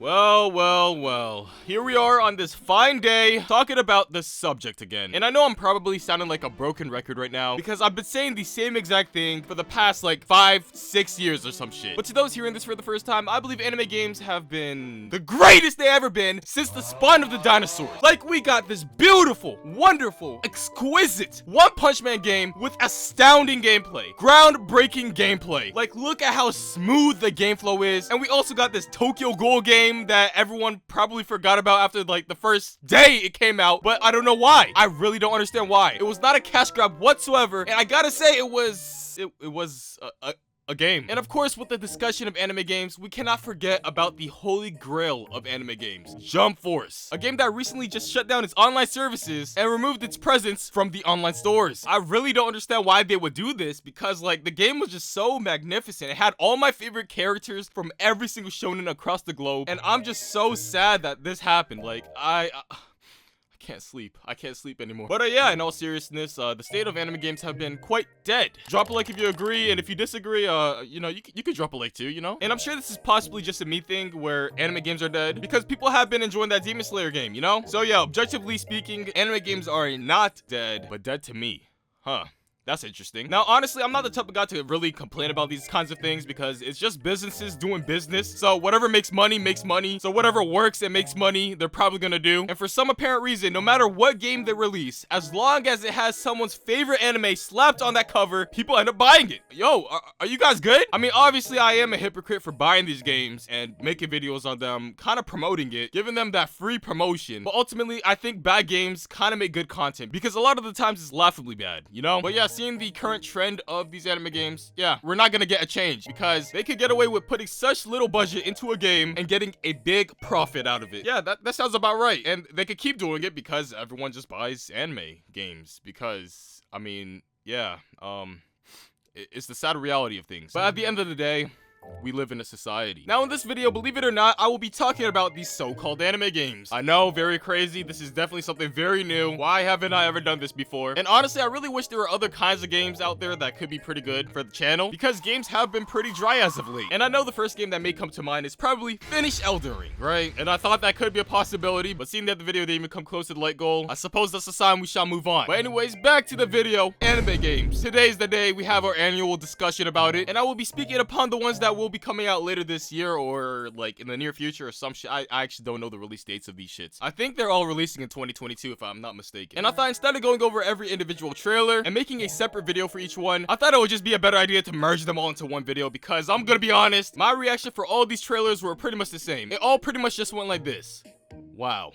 Well. Here we are on this fine day, talking about this subject again. And I know I'm probably sounding like a broken record right now, because I've been saying the same exact thing for the past, like, 5-6 years or some shit. But to those hearing this for the first time, I believe anime games have been the greatest they ever been since the spawn of the dinosaurs. Like, we got this beautiful, wonderful, exquisite One Punch Man game with astounding gameplay. Groundbreaking gameplay. Like, look at how smooth the game flow is. And we also got this Tokyo Ghoul game that everyone probably forgot about after like the first day it came out, but I don't know why. I really don't understand why. It was not a cash grab whatsoever, and I gotta say it was a game. And of course, with the discussion of anime games, we cannot forget about the holy grail of anime games, Jump Force, a game that recently just shut down its online services and removed its presence from the online stores. I really don't understand why they would do this, because like the game was just so magnificent. It had all my favorite characters from every single shonen across the globe, and I'm just so sad that this happened. Like I can't sleep anymore. But yeah, in all seriousness, the state of anime games have been quite dead. Drop a like if you agree, and if you disagree, you know, you could drop a like too, you know? And I'm sure this is possibly just a me thing where anime games are dead, because people have been enjoying that Demon Slayer game, you know? So yeah, objectively speaking, anime games are not dead, but dead to me. Huh. That's interesting. Now, honestly, I'm not the type of guy to really complain about these kinds of things, because it's just businesses doing business. So whatever makes money makes money. So whatever works and makes money, they're probably gonna do. And for some apparent reason, no matter what game they release, as long as it has someone's favorite anime slapped on that cover, people end up buying it. Yo, are you guys good? I mean, obviously, I am a hypocrite for buying these games and making videos on them, kind of promoting it, giving them that free promotion. But ultimately, I think bad games kind of make good content, because a lot of the times it's laughably bad, you know? But yeah, seeing the current trend of these anime games, yeah, we're not gonna get a change, because they could get away with putting such little budget into a game and getting a big profit out of it. Yeah, that sounds about right. And they could keep doing it because everyone just buys anime games, because, I mean, yeah, it's the sad reality of things. But at the end of the day, we live in a society. Now in this video, believe it or not, I will be talking about these so-called anime games. I know, very crazy. This is definitely something very new. Why haven't I ever done this before? And honestly, I really wish there were other kinds of games out there that could be pretty good for the channel, because games have been pretty dry as of late. And I know the first game that may come to mind is probably finish Elden Ring, right? And I thought that could be a possibility, but seeing that the video didn't even come close to the light goal, I suppose that's a sign we shall move on. But anyways, back to the video. Anime games. Today's the day we have our annual discussion about it, and I will be speaking upon the ones that will be coming out later this year, or like in the near future, or some shit. I actually don't know the release dates of these shits. I think they're all releasing in 2022 if I'm not mistaken. And I thought instead of going over every individual trailer and making a separate video for each one, I thought it would just be a better idea to merge them all into one video, because I'm gonna be honest, my reaction for all these trailers were pretty much the same. It all pretty much just went like this. Wow.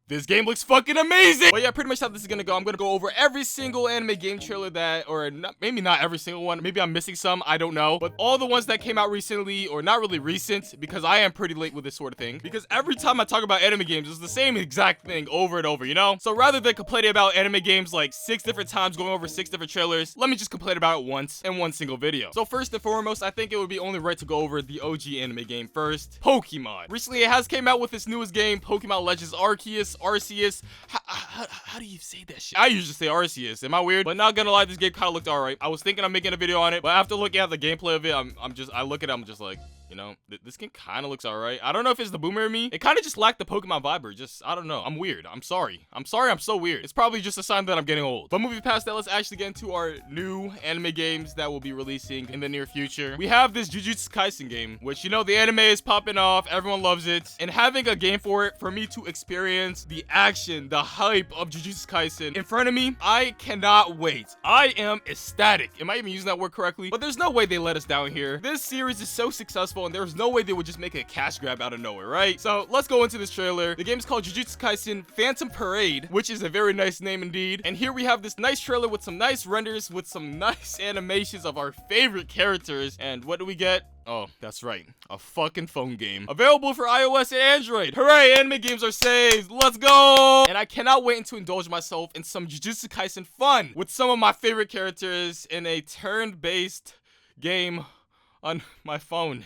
This game looks fucking amazing! But yeah, pretty much how this is gonna go. I'm gonna go over every single anime game trailer that, or not, maybe not every single one. Maybe I'm missing some, I don't know. But all the ones that came out recently, or not really recent, because I am pretty late with this sort of thing. Because every time I talk about anime games, it's the same exact thing over and over, you know? So rather than complaining about anime games like 6 different times, going over 6 different trailers, let me just complain about it once in one single video. So first and foremost, I think it would be only right to go over the OG anime game first, Pokemon. Recently, it has came out with its newest game, Pokemon Legends Arceus. How do you say that shit? I usually say Arceus. Am I weird? But not gonna lie, this game kind of looked alright. I was thinking of making a video on it, but after looking at the gameplay of it, I look at it, I'm just like, you know, this game kind of looks alright. I don't know if it's the boomer in me. It kind of just lacked the Pokemon vibe, or just, I don't know. I'm weird. I'm sorry. I'm so weird. It's probably just a sign that I'm getting old. But moving past that, let's actually get into our new anime games that will be releasing in the near future. We have this Jujutsu Kaisen game, which, you know, the anime is popping off. Everyone loves it. And having a game for it, for me to experience the action, the hype of Jujutsu Kaisen in front of me, I cannot wait. I am ecstatic. Am I even using that word correctly? But there's no way they let us down here. This series is so successful, and there's no way they would just make a cash grab out of nowhere, right? So let's go into this trailer. The game is called Jujutsu Kaisen Phantom Parade, which is a very nice name indeed. And here we have this nice trailer with some nice renders, with some nice animations of our favorite characters. And what do we get? Oh, that's right. A fucking phone game. Available for iOS and Android. Hooray, anime games are saved. Let's go! And I cannot wait to indulge myself in some Jujutsu Kaisen fun with some of my favorite characters in a turn-based game on my phone.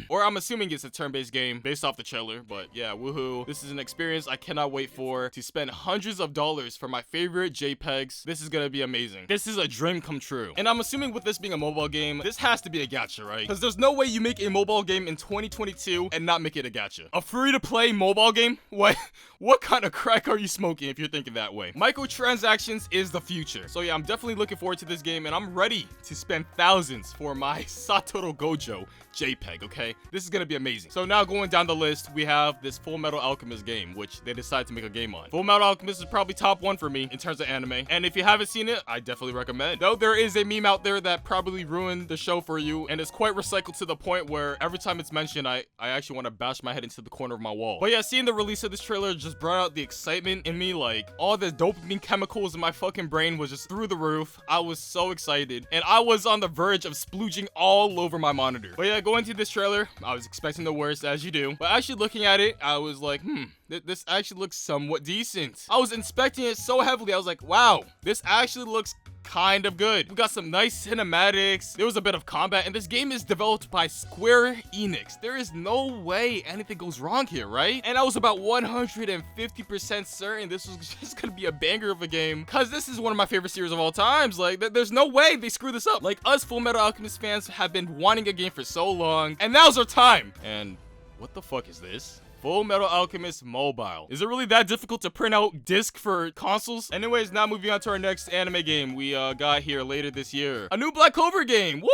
Or I'm assuming it's a turn-based game based off the trailer, but yeah, woohoo. This is an experience I cannot wait for, to spend hundreds of dollars for my favorite JPEGs. This is gonna be amazing. This is a dream come true. And I'm assuming with this being a mobile game, this has to be a gacha, right? Because there's no way you make a mobile game in 2022 and not make it a gacha. A free-to-play mobile game? What kind of crack are you smoking if you're thinking that way? Microtransactions is the future. So yeah, I'm definitely looking forward to this game, and I'm ready to spend thousands for my Satoru Gojo JPEG, okay? This is gonna be amazing. So now going down the list, we have this Fullmetal Alchemist game, which they decided to make a game on. Fullmetal Alchemist is probably top 1 for me in terms of anime. And if you haven't seen it, I definitely recommend. Though there is a meme out there that probably ruined the show for you, and it's quite recycled to the point where every time it's mentioned, I actually want to bash my head into the corner of my wall. But yeah, seeing the release of this trailer just brought out the excitement in me. Like, all the dopamine chemicals in my fucking brain was just through the roof. I was so excited, and I was on the verge of splooging all over my monitor. But yeah, going to this trailer, I was expecting the worst, as you do. But actually looking at it, I was like, this actually looks somewhat decent. I was inspecting it so heavily, I was like, wow, this actually looks kind of good. We got some nice cinematics. There was a bit of combat, and this game is developed by Square Enix. There is no way anything goes wrong here, right? And I was about 150% certain this was just gonna be a banger of a game, because this is one of my favorite series of all times. Like, there's no way they screw this up. Like, us Fullmetal Alchemist fans have been wanting a game for so long, and now's our time. And what the fuck is this? Fullmetal Alchemist Mobile. Is it really that difficult to print out disc for consoles? Anyways, now moving on to our next anime game we got here later this year. A new Black Clover game. Woo!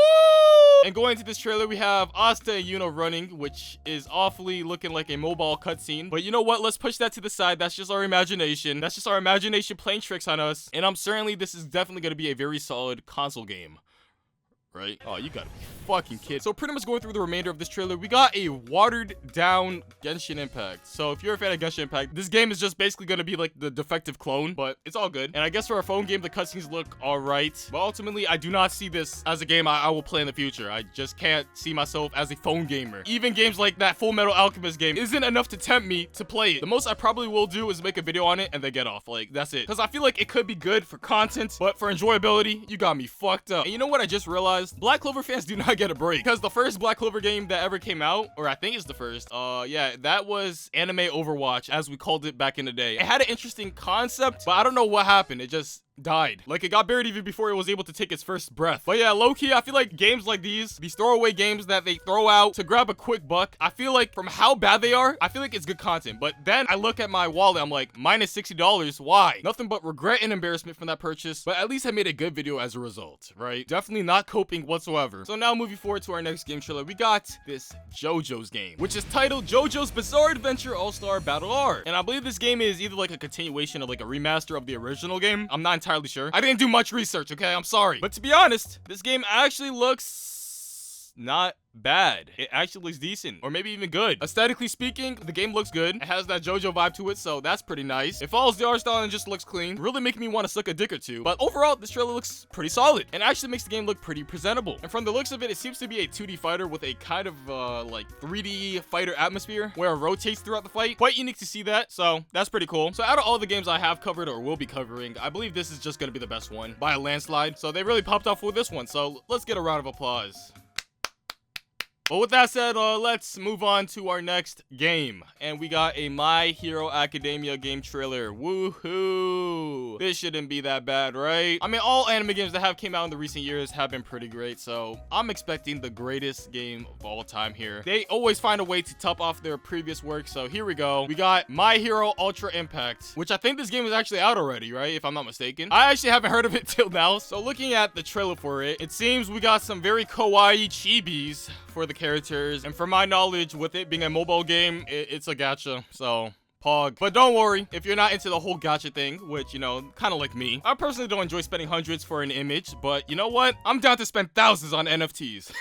And going into this trailer, we have Asta and Yuno running, which is awfully looking like a mobile cutscene. But you know what? Let's push that to the side. That's just our imagination. That's just our imagination playing tricks on us. And I'm certainly, this is definitely going to be a very solid console game. Right? Oh, you gotta be fucking kidding. So pretty much going through the remainder of this trailer, we got a watered down Genshin Impact. So if you're a fan of Genshin Impact, this game is just basically gonna be like the defective clone, but it's all good. And I guess for a phone game, the cutscenes look all right. But ultimately, I do not see this as a game I will play in the future. I just can't see myself as a phone gamer. Even games like that Fullmetal Alchemist game isn't enough to tempt me to play it. The most I probably will do is make a video on it and then get off. Like, that's it. Because I feel like it could be good for content, but for enjoyability, you got me fucked up. And you know what I just realized? Black Clover fans do not get a break, because the first Black Clover game that ever came out, or I think it's the first, yeah, that was Anime Overwatch, as we called it back in the day. It had an interesting concept, but I don't know what happened. It just died. Like, it got buried even before it was able to take its first breath. But yeah, low-key, I feel like games like these throwaway games that they throw out to grab a quick buck, I feel like from how bad they are, I feel like it's good content. But then I look at my wallet, I'm like, minus $60, why? Nothing but regret and embarrassment from that purchase, but at least I made a good video as a result, right? Definitely not coping whatsoever. So now moving forward to our next game trailer, we got this Jojos game, which is titled Jojo's Bizarre Adventure All-Star Battle R. And I believe this game is either like a continuation of like a remaster of the original game. I'm not entirely sure. I didn't do much research, okay? I'm sorry. But to be honest, this game actually looks not bad. It actually looks decent, or maybe even good. Aesthetically speaking, the game looks good. It has that JoJo vibe to it, so that's pretty nice. It follows the art style and just looks clean, really making me want to suck a dick or two. But overall, this trailer looks pretty solid, and actually makes the game look pretty presentable. And from the looks of it, it seems to be a 2D fighter with a kind of like 3D fighter atmosphere where it rotates throughout the fight. Quite unique to see that, so that's pretty cool. So out of all the games I have covered or will be covering, I believe this is just gonna be the best one by a landslide. So they really popped off with this one, so let's get a round of applause. But with that said, let's move on to our next game. And we got a My Hero Academia game trailer. Woohoo! This shouldn't be that bad, right? I mean, all anime games that have came out in the recent years have been pretty great, so I'm expecting the greatest game of all time here. They always find a way to top off their previous work, so here we go. We got My Hero Ultra Impact, which I think this game is actually out already, right? If I'm not mistaken. I actually haven't heard of it till now. So looking at the trailer for it, it seems we got some very kawaii chibis for the characters, and from my knowledge, with it being a mobile game, it's a gacha, so pog. But don't worry, if you're not into the whole gacha thing, which, you know, kind of like me, I personally don't enjoy spending hundreds for an image, but you know what? I'm down to spend thousands on NFTs.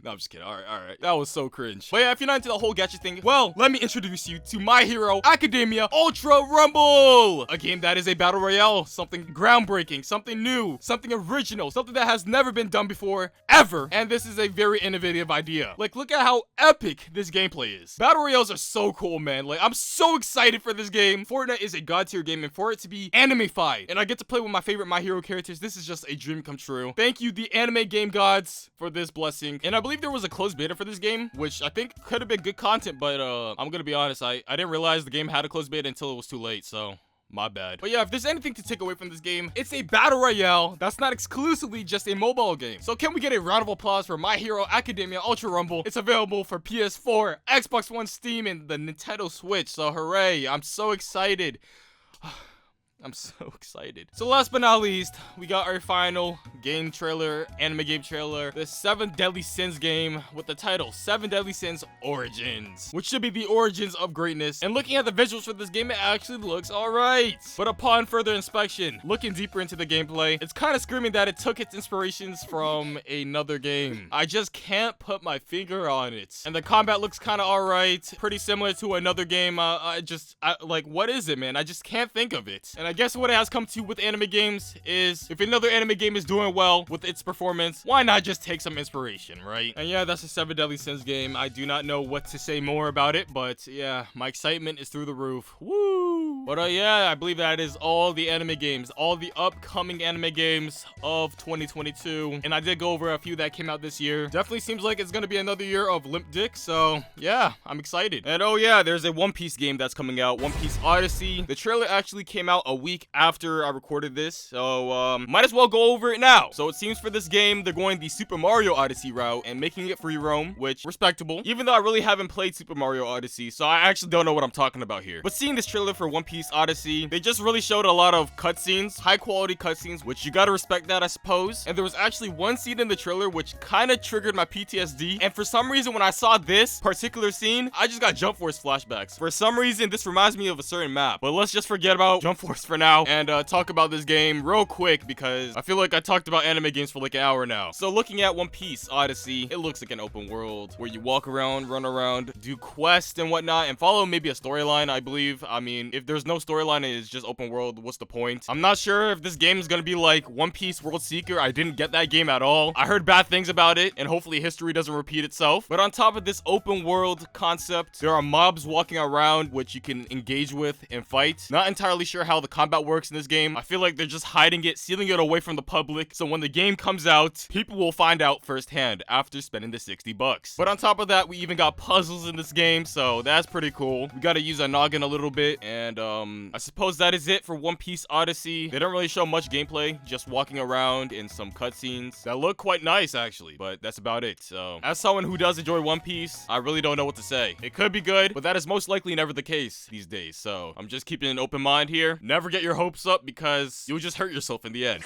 No, I'm just kidding. All right. That was so cringe. But yeah, if you're not into the whole gacha thing, well, let me introduce you to My Hero Academia Ultra Rumble, a game that is a battle royale, something groundbreaking, something new, something original, something that has never been done before, ever. And this is a very innovative idea. Like, look at how epic this gameplay is. Battle royales are so cool, man. Like, I'm so excited for this game. Fortnite is a god tier game, and for it to be anime-fied, and I get to play with my favorite My Hero characters, this is just a dream come true. Thank you, the anime game gods, for this blessing. think. And I believe there was a closed beta for this game, which I think could have been good content, but I'm gonna be honest, I didn't realize the game had a closed beta until it was too late, so my bad. But yeah, if there's anything to take away from this game, it's a battle royale that's not exclusively just a mobile game. So can we get a round of applause for My Hero Academia Ultra Rumble? It's available for PS4, Xbox One, Steam, and the Nintendo Switch. So hooray, I'm so excited. I'm so excited. So last but not least, we got our final game trailer, anime game trailer, the 7 Deadly Sins game with the title 7 Deadly Sins Origins, which should be the origins of greatness. And looking at the visuals for this game, it actually looks alright. But upon further inspection, looking deeper into the gameplay, it's kind of screaming that it took its inspirations from another game. I just can't put my finger on it. And the combat looks kind of alright, pretty similar to another game. Like, what is it, man? I just can't think of it. And I guess what it has come to with anime games is if another anime game is doing well with its performance, why not just take some inspiration, right? And yeah, that's a 7 Deadly Sins game. I do not know what to say more about it, but yeah, my excitement is through the roof. Woo! But yeah, I believe that is all the anime games, all the upcoming anime games of 2022. And I did go over a few that came out this year. Definitely seems like it's gonna be another year of limp dick, so yeah, I'm excited. And oh yeah, there's a One Piece game that's coming out, One Piece Odyssey. The trailer actually came out a week after I recorded this, so might as well go over it now. So it seems for this game, they're going the Super Mario Odyssey route and making it free roam, which respectable, even though I really haven't played Super Mario Odyssey, so I actually don't know what I'm talking about here. But seeing this trailer for One Piece Odyssey, they just really showed a lot of cutscenes, high quality cutscenes, which you gotta respect that, I suppose. And there was actually one scene in the trailer which kind of triggered my PTSD, and for some reason when I saw this particular scene, I just got Jump Force flashbacks. For some reason, this reminds me of a certain map, but let's just forget about Jump Force for now and talk about this game real quick because I feel like I talked about anime games for like an hour now. So looking at One Piece Odyssey, it looks like an open world where you walk around, run around, do quests and whatnot, and follow maybe a storyline, I believe. I mean, if there's no storyline and it's just open world, what's the point? I'm not sure if this game is gonna be like One Piece World Seeker. I didn't get that game at all. I heard bad things about it, and hopefully history doesn't repeat itself. But on top of this open world concept, there are mobs walking around which you can engage with and fight. Not entirely sure how the combat works in this game. I feel like they're just hiding it, sealing it away from the public, so when the game comes out, people will find out firsthand after spending the $60. But on top of that, we even got puzzles in this game, so that's pretty cool. We gotta use our noggin a little bit, and I suppose that is it for One Piece Odyssey. They don't really show much gameplay, just walking around in some cutscenes that look quite nice actually, but that's about it. So as someone who does enjoy One Piece, I really don't know what to say. It could be good, but that is most likely never the case these days, so I'm just keeping an open mind here. Never get your hopes up because you'll just hurt yourself in the end.